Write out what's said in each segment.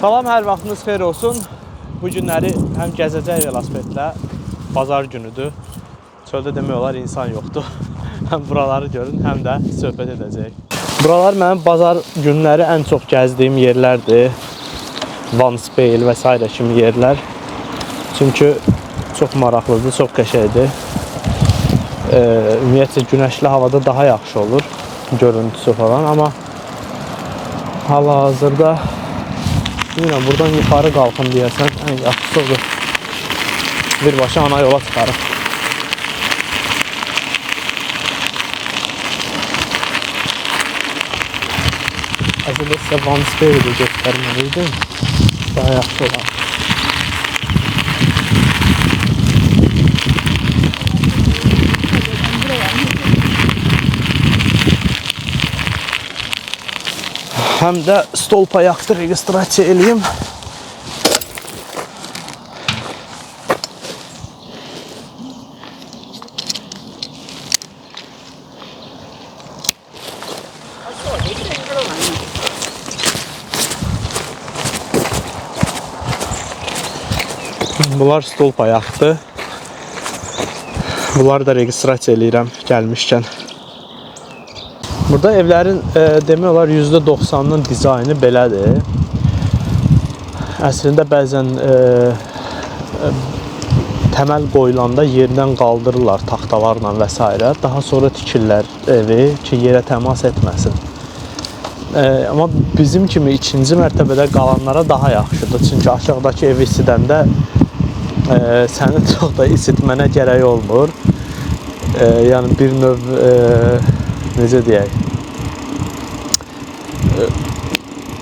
Salam, hər vaxtınız xeyir olsun. Bu günləri həm gəzəcək velosipedlə, bazar günüdür. Çöldə demək olar insan yoxdur. Həm buraları görün, həm də söhbət edəcək. Buralar mənim bazar günləri ən çox gəzdiyim yerlərdir. Vanspeyl və s. kimi yerlər. Çünki çox maraqlıdır, çox qəşəngdir. Ümumiyyətlə günəşli havada daha yaxşı olur görüntüsü falan, amma hal-hazırda bilmirəm, buradan yuxarı qalxın deyəsən, ən yaxşısı olur. Birbaşa ana yola çıxarıq. Əslində sizə Vanspeyli göstərməliydim. Daha yaxşı olar. Həm də stolpa yaxdı registrasiya eləyim. Bunlar stolpa yaxdı. Bunları da registrasiya eləyirəm gəlmişkən. Burada evlərin demək olar %90'ının dizaynı belədir. Əslində bəzən təməl qoyulanda yerdən qaldırırlar taxtalarla və s. Daha sonra tikirlər evi ki, yerə təmas etməsin. Amma bizim kimi ikinci mərtəbədə qalanlara daha yaxşıdır. Çünki aşağıdakı evi isidəndə səni çox da isitmənə gərək olmur. Yəni bir növ necə deyək,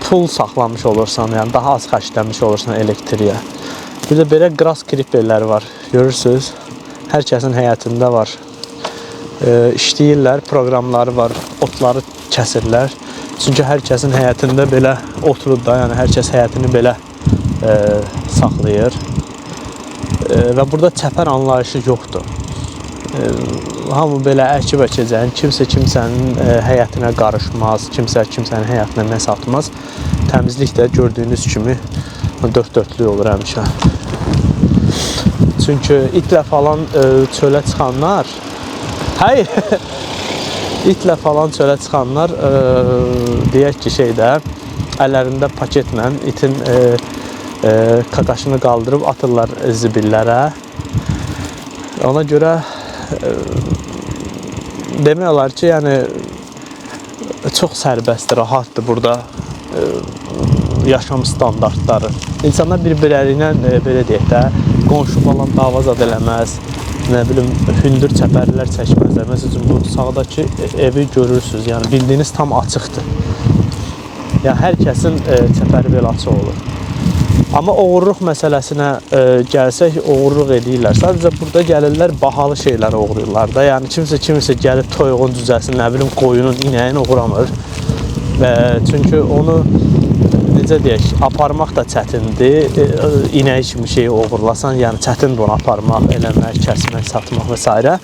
pul saxlamış olursan, yəni daha az xərcləmiş olursan elektriyə. Bir də belə qras kriperləri var, görürsünüz. Hər kəsin həyətində var. İşləyirlər, proqramları var, otları kəsirlər. Çünki hər kəsin həyətində belə oturur da, yəni hər kəs həyətini belə saxlayır. Və burada çəpər anlayışı yoxdur. Hamı belə əkib əkəcək, kimsə kimsənin həyətinə qarışmaz, kimsə kimsənin həyətinə nə satmaz. Təmizlik də gördüyünüz kimi dörd-dörtlük olur həmişə. Çünki itlə falan çölə çıxanlar, itlə falan çölə çıxanlar deyək ki şeydə, əllərində paketlə itin kakaşını qaldırıb atırlar zibillərə. Ona görə demək olar ki, yəni çox sərbəstdir, rahatdır burada yaşam standartları. İnsanlar bir-birləri ilə belə deyək də, qonşu falan dava zad eləməz, nə bilim, hündür çəpərlər çəkməzlər. Məsələn, bu sağdakı evi görürsünüz, yəni bildiyiniz tam açıqdır. Yəni hər kəsin çəpəri belə açıq olur. Amma oğurluq məsələsinə gəlsək, oğurluq edirlər. Sadəcə burada gəlirlər, bahalı şeyləri oğurlayırlar da. Yəni kimsə gəlib toyuğun düzəlsin, nə bilim, qoyunun, inəyin oğuramır. Çünki onu, necə deyək, aparmaq da çətindir. İnəyi kimi şeyi oğurlasan, yəni çətindir onu aparmaq, eləmək, kəsmək, satmaq və s.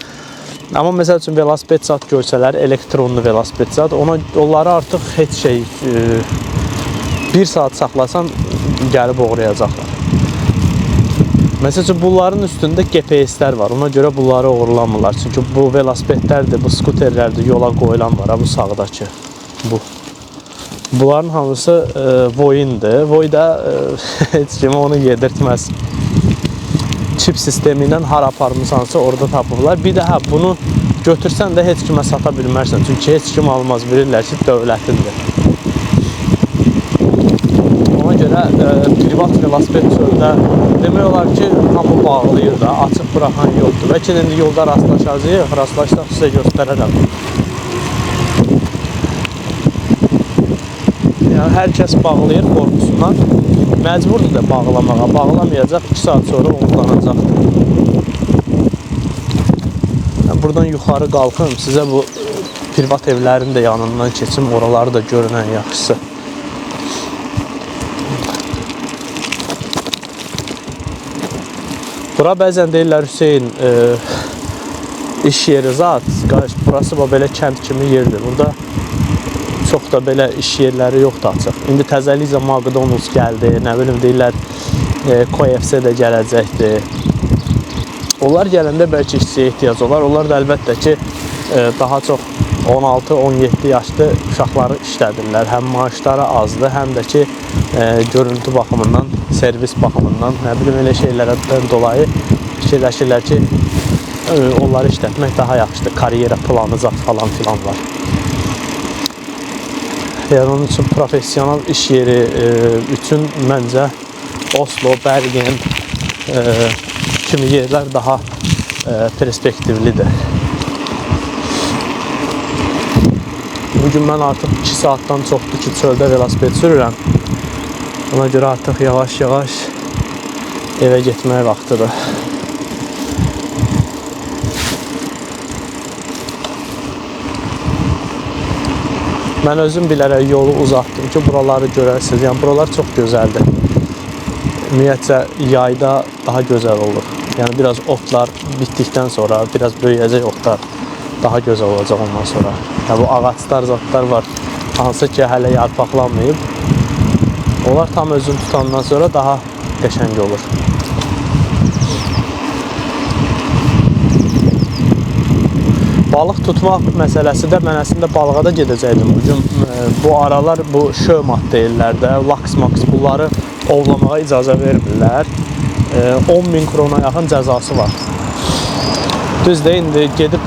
Amma məsəl üçün velosiped zat görsələr, elektronlu velosiped zat, onları artıq heç şey, bir saat saxlasan, gəlib oğurlayacaqlar. Məsələn, bunların üstündə GPS-lər var. Ona görə bunları oğurlamırlar. Çünki bu velosipedlərdir, bu skuterlərdir, yola qoyulan var, bu sağdakı. Bunların hamısı Voyindir. Voyda heç kimi onu yedirtməz. Çip sistemi ilə hara aparmışsansa orada tapırlar. Bir də bunu götürsən də heç kimə sata bilmərsən. Çünki heç kim almaz, bilirlər ki, dövlətindir. Ona görə privat velosiped çöldə demək olar ki, hamı bağlayır da, açıq buraxan yoxdur. Bəlkə indi yolda rastlaşacağıq, rastlaşsaq sizə göstərərəm. Yəni, hər kəs bağlayır qorxusundan, məcburdur da bağlamağa, bağlamayacaq, 2 saat sonra oğurlanacaqdır. Buradan yuxarı qalxım, sizə bu privat evlərin də yanından keçim, oraları da görünən yaxşısı. Bura bəzən deyirlər, Hüseyin, iş yeri zat, burası belə kənd kimi yerdir. Burada çox da belə iş yerləri yoxdur açıq. İndi təzəliklə McDonald's gəldi, nə bilim deyirlər, KFC də gələcəkdir. Onlar gələndə bəlkə işçiyə ehtiyac olar. Onlar da əlbəttə ki, daha çox 16-17 yaşlı uşaqları işlədirlər. Həm maaşları azdır, həm də ki, görüntü baxımından, servis baxımından, nə bilim elə şeylərdən dolayı fikirləşirlər ki, onları işlətmək daha yaxşıdır. Karyera planı zat falan filan var. Yəni onun üçün professional iş yeri üçün məncə Oslo, Bergen kimi yerlər daha perspektivlidir. Bugün mən artıq 2 saatdan çoxdur ki, çöldə velosiped sürürəm. Ona görə artıq yavaş-yavaş evə getmək vaxtıdır. Mən özüm bilərək yolu uzatdım ki, buraları görərsiniz. Yəni, buralar çox gözəldir. Ümumiyyətcə, yayda daha gözəl olur. Yəni, biraz otlar bitdikdən sonra, biraz böyüyəcək otlar daha gözəl olacaq ondan sonra. Yəni, bu ağaçlar, zatlar var, hansı ki, hələ yarpaqlanmayıb. Onlar tam özünü tutandan sonra daha qəşəng olur. Balıq tutmaq məsələsi də mən əslində balığa da gedəcəkdim. Bugün bu aralar bu şömat deyirlər də, laks-maks bunları ovlamağa icazə vermirlər. 10.000 krona yaxın cəzası var. Düzdür, indi gedib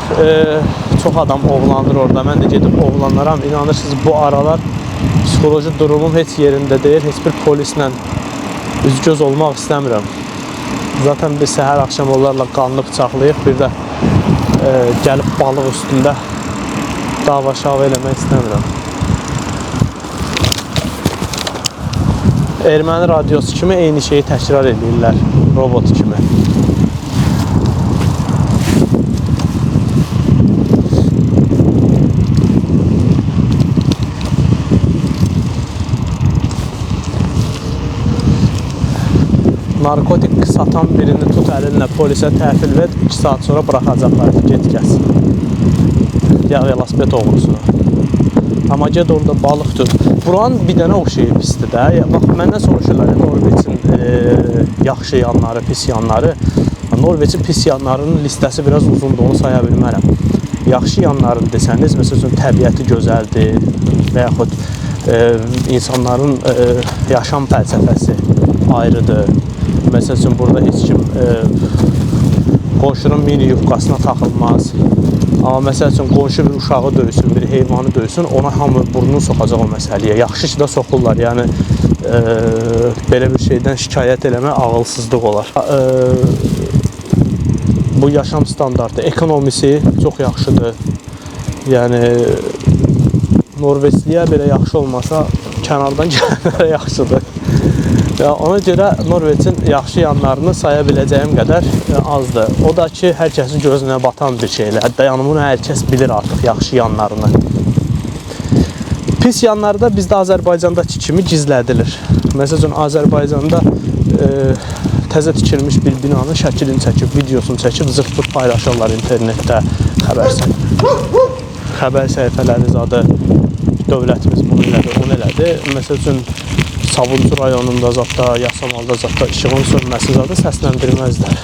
çox adam ovlanır orada. Mən də gedib ovlanaram. İnanırsınız bu aralar psixoloji durumum heç yerində deyil. Heç bir polislə üzgöz olmaq istəmirəm. Zaten biz səhər axşam onlarla qanlı bıçaqlayıq. Bir də gəlib balıq üstündə dava şava eləmək istəmirəm. Erməni radiosu kimi eyni şeyi təkrar edirlər, robot kimi. Narkotik satan birini tut əlinlə polisə təhvil ver, 2 saat sonra buraxacaqlar, get gəz. Ya velosiped oğrusuna. Amma ged orada balıq tut. Buranın bir dənə o şeyi pisdir də. Bax, məndən soruşurlar, Norveçin yaxşı yanları, pis yanları. Norveçin pis yanlarının listəsi biraz uzundur, onu saya bilmərəm. Yaxşı yanlarını desəniz, məsələn, təbiəti gözəldir və yaxud insanların yaşam fəlsəfəsi ayrıdır. Məsəl üçün, burada heç kim qonşunun mini yufqasına taxılmaz. Amma məsəl üçün, qonşu bir uşağı döysün, bir heyvanı döysün, ona hamı burnunu soxacaq o məsələyə. Yaxşı ki də soxurlar, yəni belə bir şeydən şikayət eləmək ağılsızlıq olar. Bu yaşam standartı, ekonomisi çox yaxşıdır. Yəni, Norveçliyə belə yaxşı olmasa, kənardan gələnlərə yaxşıdır. Ona görə Norveçin yaxşı yanlarını saya biləcəyim qədər azdır. O da ki, hər kəsin gözünə batan bir şeylər. Yəni, bunu hər kəs bilir artıq yaxşı yanlarını. Pis yanları da bizdə Azərbaycandakı kimi gizlədilir. Məsələn, Azərbaycanda təzə tikilmiş bir binanın şəklini çəkib, videosunu çəkib, zırt-pırt paylaşırlar internetdə, xəbər səhifələri zadı, dövlətimiz bunu elədi, onu elədi. Məsələn, Savuncu rayonunda zatda, Yasamalda zatda işığın sönməsi zadı səsləndirməzlər.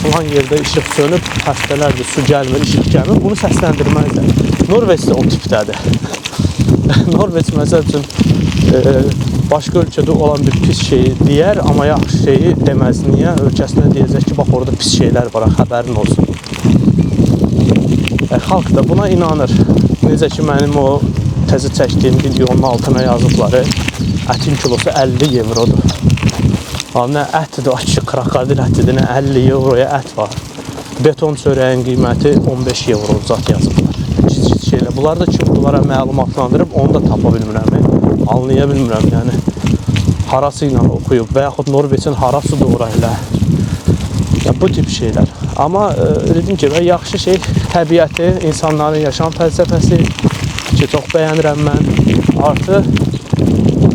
Falan yerdə işıq sönüb, həftələrdir, su gəlmir, işıq gəlmir, bunu səsləndirməzlər. Norveç də o tipdədir. Norveç məsəl üçün başqa ölkədə olan bir pis şeyi deyər, amma yaxşı şeyi deməz. Niyə? Ölkəsinə deyəcək ki, bax orada pis şeylər var, xəbərin olsun. Xalq da buna inanır. Necə ki, mənim o təzə çəkdiyim videonun altına yazıbları, ətin kilosu 50 eurodur. Nə ətdir, açı, krokodil ətidir, nə 50 euroya ət var. Beton çörəyin qiyməti 15 euro zat yazıblar. Kiçik şeylər. Bunlar da kim bunlara məlumatlandırıb, onu da tapa bilmirəm, anlaya bilmirəm. Yəni, harası ilə oxuyub və yaxud Norveçin harasıdır orayla. Bu tip şeylər. Amma dedim ki, yaxşı şey təbiəti, insanların yaşam fəlsəfəsi ki, çox bəyənirəm mən. Artı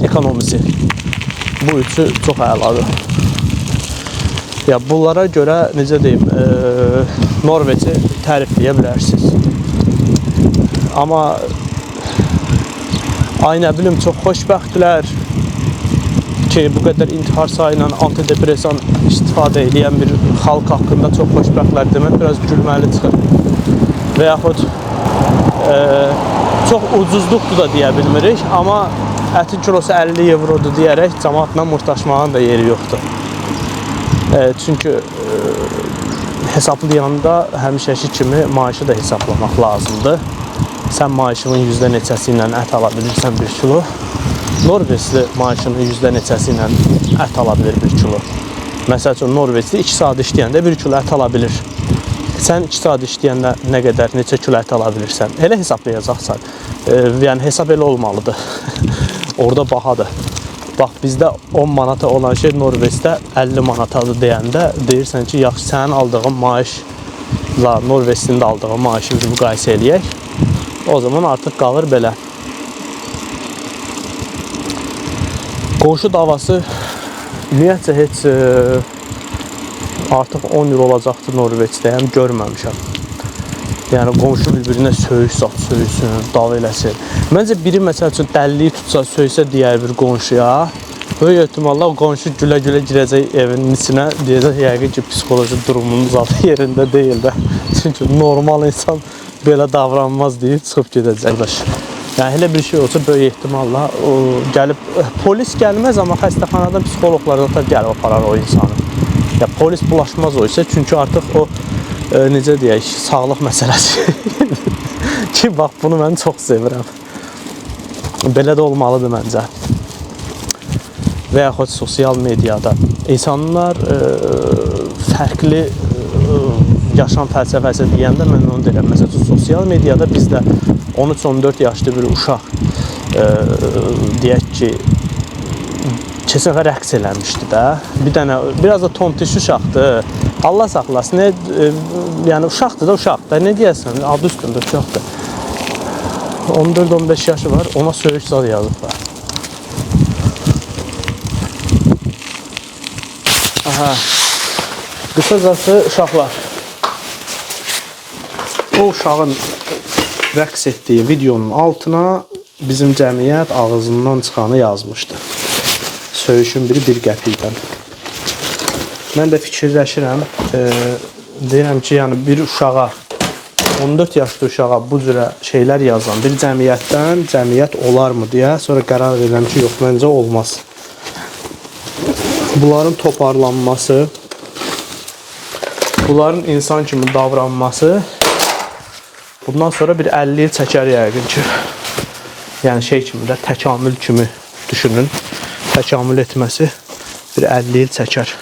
ekonomisi. Bu üçü çox əladır. Bunlara görə, necə deyim, Norveçi tərifləyə bilərsiniz. Amma ay nə bilim çox xoşbəxtlər ki, bu qədər intihar sayı ilə antidepresan istifadə edən bir xalq haqqında çox xoşbəxtlər demək biraz gülməli çıxır. Və yaxud çox ucuzluqdur da deyə bilmirik, amma ətin kilosu 50 evrodur deyərək cəmaatla murtaşmağın da yeri yoxdur. Çünki hesablayanda həmişəki kimi maaşı da hesablamaq lazımdır. Sən maaşının yüzdə neçəsi ilə ət ala bilirsən 1 kilo. Norveçli maaşının yüzdə neçəsi ilə ət ala bilir 1 kilo. Məsəl üçün Norveçli 2 saat işləyəndə 1 kilo ət ala bilir. Sən 2 saat işləyəndə nə qədər, neçə kilo ət ala bilirsən, elə hesablayacaqsan. Yəni hesab elə olmalıdır. Orada bahadır. Bax, bizdə 10 manata olan şey Norveçdə 50 manatadır deyəndə deyirsən ki, yaxşı, sənin aldığın maaşla Norveçlinin aldığın maaşı müqayisə eləyək. O zaman artıq qalır belə. Qonşu davası ümumiyyətcə heç artıq 10 il olacaqdır Norveçdəyəm, görməmişəm. Yəni qonşu bir-birinə söyüş söysün, dava eləsin. Məncə biri məsəl üçün dəlliyi tutsa, söysə deyər bir qonşuya, böyük ehtimalla qonşu gülə-gülə girəcək evinin içinə, deyəcək yəqin ki, psixoloji durumunun zaten yerində deyil də. Çünki normal insan belə davranmaz deyib çıxıb gedəcək. Yəni elə bir şey olsa böyük ehtimalla gəlib polis gəlməz, amma xəstəxanadan psixoloqlar da gəlib aparar o insanı. Ya polis bulaşmaz o isə, çünki artıq o necə deyək, sağlıq məsələsi ki, bax, bunu mən çox sevirəm. Belə də olmalıdır məncə. Və yaxud sosial mediada insanlar fərqli yaşam fəlsəfəsi deyəndə mən onu deyirəm. Məsələn, sosial mediada bizdə 13-14 yaşlı bir uşaq deyək ki, keçən dəfə rəqs eləmişdi də. Bir dənə, biraz da tontiş uşaqdır. Allah saxlasın, yəni uşaqdır da uşaqdır. Nə deyəsən, adı üstündə uşaqdır. 14-15 yaşı var, ona söyüş zad yazıblar. Aha, qısacası uşaqlar. O uşağın rəqs etdiyi videonun altına bizim cəmiyyət ağzından çıxanı yazmışdı. Söyüşün biri 1 qəpikdən. Mən də fikirləşirəm, deyirəm ki, yəni bir uşağa, 14 yaşlı uşağa bu cürə şeylər yazan bir cəmiyyətdən cəmiyyət olarmı deyə sonra qərar verirəm ki, yox, məncə olmaz. Bunların toparlanması, bunların insan kimi davranması bundan sonra bir 50 il çəkər yəqin ki. Yəni şey kimi də təkamül kimi düşünün. Təkamül etməsi bir 50 il çəkər.